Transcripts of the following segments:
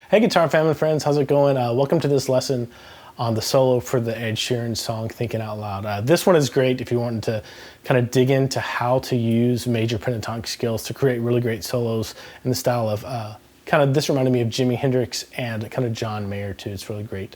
Hey guitar family friends, how's it going? Welcome to this lesson on the solo for the Ed Sheeran song Thinking Out Loud. This one is great if you want to kind of dig into how to use major pentatonic scales to create really great solos in the style of this reminded me of Jimi Hendrix and kind of John Mayer too. It's really great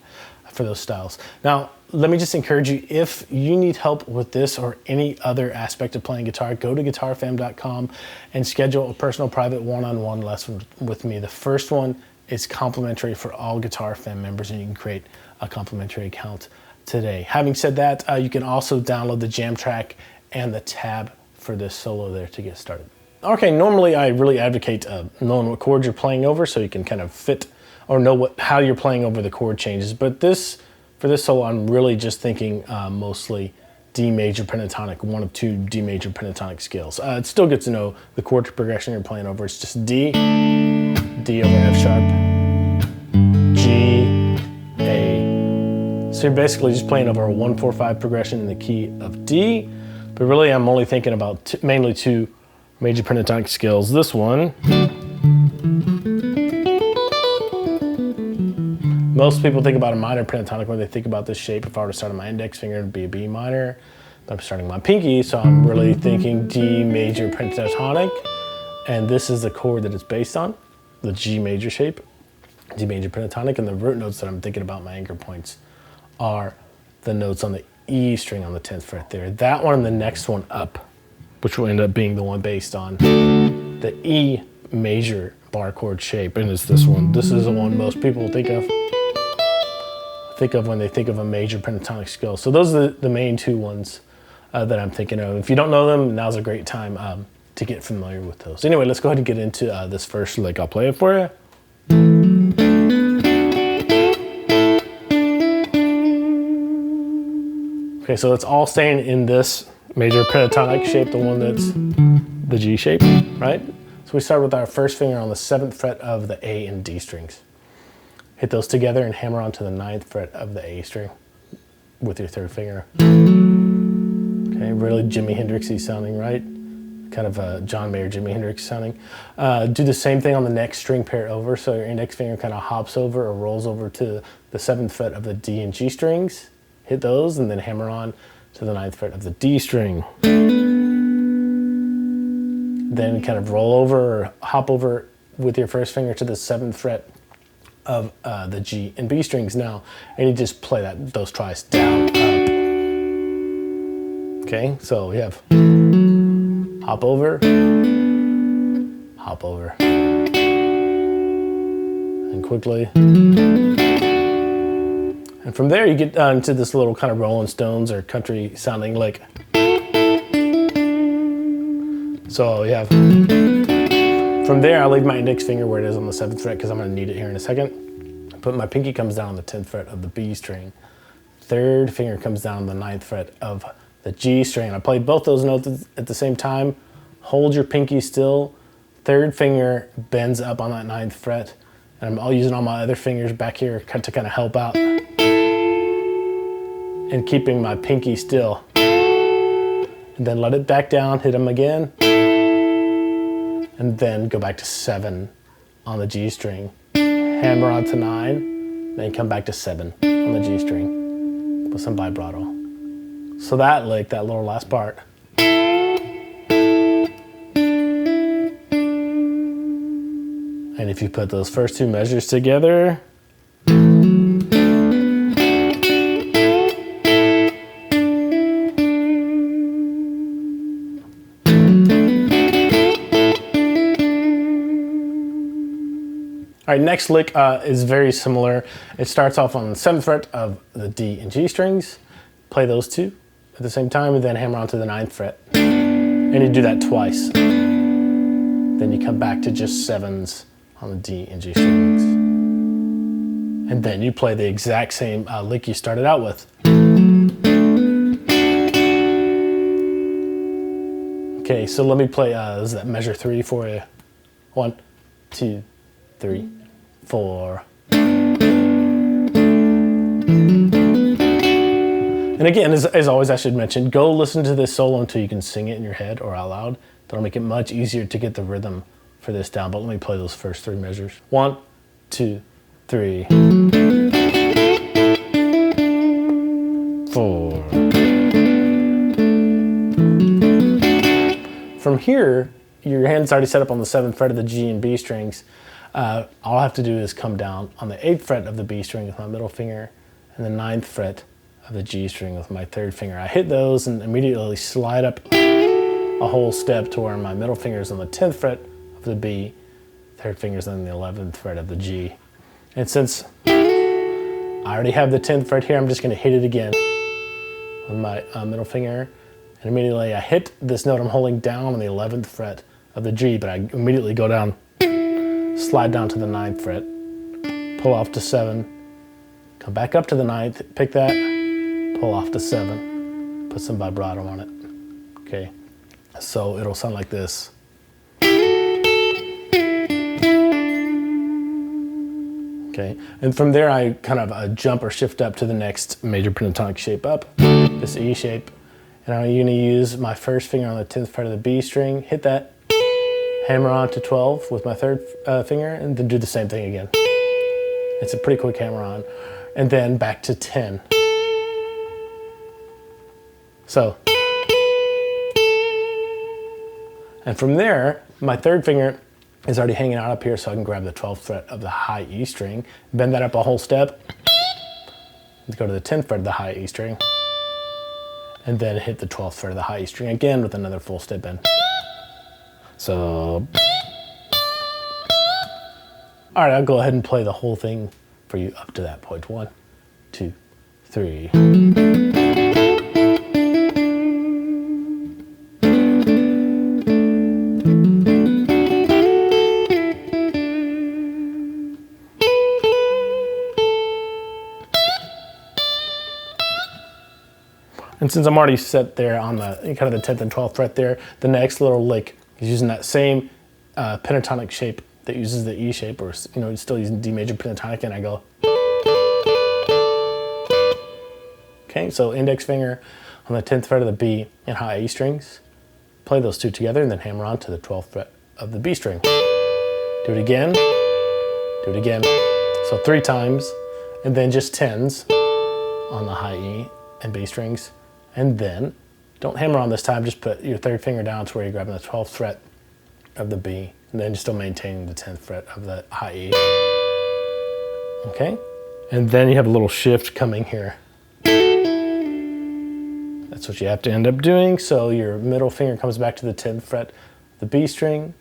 for those styles. Now, let me just encourage you, if you need help with this or any other aspect of playing guitar, go to guitarfam.com and schedule a personal private one-on-one lesson with me. The first one is complimentary for all Guitar Fam members, and you can create a complimentary account today. Having said that, you can also download the jam track and the tab for this solo there to get started. Okay, normally I really advocate knowing what chords you're playing over so you can kind of fit or know how you're playing over the chord changes. But for this solo, I'm really just thinking mostly D major pentatonic, one of two D major pentatonic scales. It's still good to know the chord progression you're playing over. It's just D, D over F sharp, G, A. So you're basically just playing over a 1-4-5 progression in the key of D. But really, I'm only thinking about mainly two major pentatonic scales. This one, most people think about a minor pentatonic when they think about this shape. If I were to start on my index finger, it'd be a B minor. I'm starting my pinky, so I'm really thinking D major pentatonic. And this is the chord that it's based on, the G major shape, D major pentatonic. And the root notes that I'm thinking about, my anchor points, are the notes on the E string on the 10th fret there. That one and the next one up, which will end up being the one based on the E major bar chord shape. And it's this one. This is the one most people think of when they think of a major pentatonic scale. So those are the main two ones that I'm thinking of. If you don't know them, now's a great time to get familiar with those. Anyway, let's go ahead and get into this first lick. I'll play it for you. Okay, so it's all staying in this major pentatonic shape, the one that's the G shape, right? So we start with our first finger on the 7th fret of the A and D strings. Hit those together and hammer onto the 9th fret of the A string with your 3rd finger. Okay, really Jimi Hendrix-y sounding, right? Kind of a John Mayer, Jimi Hendrix sounding. Do the same thing on the next string pair over, so your index finger kind of hops over or rolls over to the 7th fret of the D and G strings. Hit those and then hammer on to the 9th fret of the D string. Then kind of roll over or hop over with your first finger to the 7th fret of the G and B strings now, and you just play those tries down, up. Okay, so we have hop over, and quickly. And from there you get into this little kind of Rolling Stones or country sounding lick. So you have, from there I leave my index finger where it is on the 7th fret because I'm going to need it here in a second. But my pinky comes down on the 10th fret of the B string. 3rd finger comes down on the 9th fret of the G string. I play both those notes at the same time. Hold your pinky still. 3rd finger bends up on that 9th fret. And I'm using all my other fingers back here to kind of help out. And keeping my pinky still. And then let it back down, hit them again. And then go back to 7 on the G string. Hammer on to 9, then come back to 7 on the G string with some vibrato. So that lick, that little last part. And if you put those first two measures together, all right, next lick is very similar. It starts off on the 7th fret of the D and G strings. Play those two at the same time and then hammer onto the 9th fret. And you do that twice. Then you come back to just 7s on the D and G strings. And then you play the exact same lick you started out with. Okay, so let me play is that measure 3 for you. 1, 2, 3, 4. And again, as always, I should mention, go listen to this solo until you can sing it in your head or out loud. That'll make it much easier to get the rhythm for this down. But let me play those first 3 measures. 1, 2, 3, 4. From here, your hand's already set up on the 7th fret of the G and B strings. All I have to do is come down on the 8th fret of the B string with my middle finger and the 9th fret of the G string with my 3rd finger. I hit those and immediately slide up a whole step to where my middle finger is on the 10th fret of the B, 3rd finger's on the 11th fret of the G. And since I already have the 10th fret here, I'm just going to hit it again with my middle finger. And immediately I hit this note I'm holding down on the 11th fret of the G, but I immediately go down, slide down to the 9th fret, pull off to 7, come back up to the 9th, pick that, pull off to 7, put some vibrato on it. Okay, so it'll sound like this. Okay, and from there I kind of jump or shift up to the next major pentatonic shape up, this E shape. And I'm going to use my first finger on the 10th fret of the B string, hit that, hammer on to 12 with my 3rd finger, and then do the same thing again. It's a pretty quick hammer on. And then back to 10. So. And from there, my 3rd finger is already hanging out up here, so I can grab the 12th fret of the high E string, bend that up a whole step, and go to the 10th fret of the high E string, and then hit the 12th fret of the high E string again with another full step bend. So, all right, I'll go ahead and play the whole thing for you up to that point. 1, 2, 3. And since I'm already set there on the kind of the 10th and 12th fret there, the next little lick is using that same pentatonic shape that uses the E shape, or still using D major pentatonic, and I go. Okay, so index finger on the 10th fret of the B and high E strings. Play those two together and then hammer on to the 12th fret of the B string. Do it again, do it again. So 3 times, and then just 10s on the high E and B strings. And then, don't hammer on this time, just put your 3rd finger down to where you're grabbing the 12th fret of the B, and then still maintaining the 10th fret of the high E. Okay? And then you have a little shift coming here. That's what you have to end up doing. So your middle finger comes back to the 10th fret of the B string,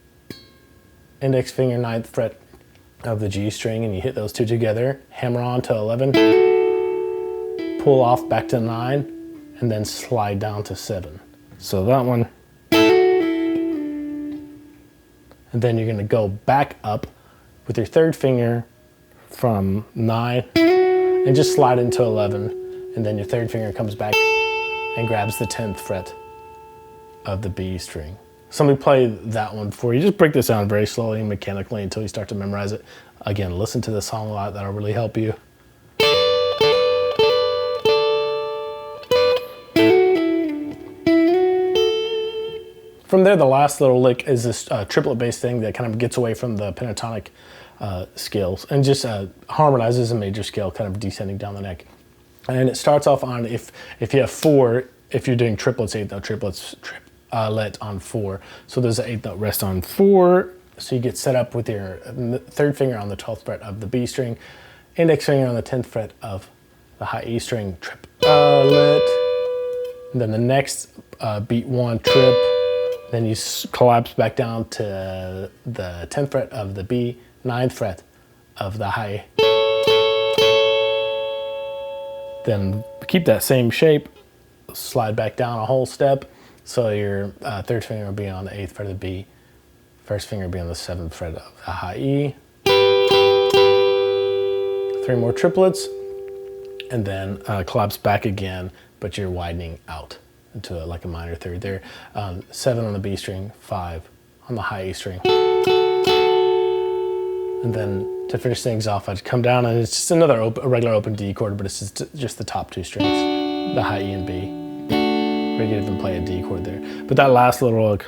index finger 9th fret of the G string, and you hit those two together, hammer on to 11, pull off back to 9, and then slide down to 7. So that one. And then you're going to go back up with your 3rd finger from 9 and just slide into 11. And then your 3rd finger comes back and grabs the 10th fret of the B string. So let me play that one for you. Just break this down very slowly and mechanically until you start to memorize it. Again, listen to the song a lot. That'll really help you. From there, the last little lick is this triplet-based thing that kind of gets away from the pentatonic scales and just harmonizes a major scale, kind of descending down the neck. And it starts off on, if you have 4, if you're doing triplets, 8-note triplets, let on 4. So there's an 8-note rest on 4. So you get set up with your 3rd finger on the 12th fret of the B string, index finger on the 10th fret of the high E string, triplet. And then the next beat 1, trip. Then you collapse back down to the 10th fret of the B, 9th fret of the high. Then keep that same shape, slide back down a whole step. So your 3rd finger will be on the 8th fret of the B, 1st finger will be on the 7th fret of the high E. 3 more triplets, and then collapse back again, but you're widening out into like a minor 3rd there. 7 on the B string, 5 on the high E string. And then to finish things off, I'd come down and it's just another a regular open D chord, but it's just the top 2 strings, the high E and B. Or you could even play a D chord there. But that last little hook,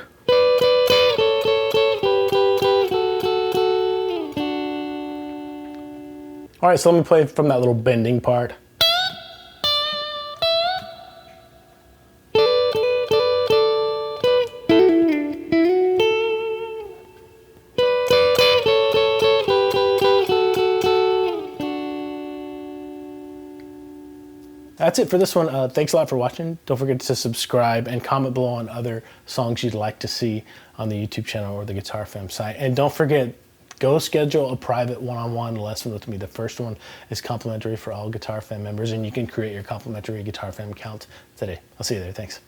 All right, so let me play from that little bending part. That's it for this one. Thanks a lot for watching. Don't forget to subscribe and comment below on other songs you'd like to see on the YouTube channel or the Guitar Fam site. And don't forget, go schedule a private one-on-one lesson with me. The first one is complimentary for all Guitar Fam members, and you can create your complimentary Guitar Fam account today. I'll see you there. Thanks.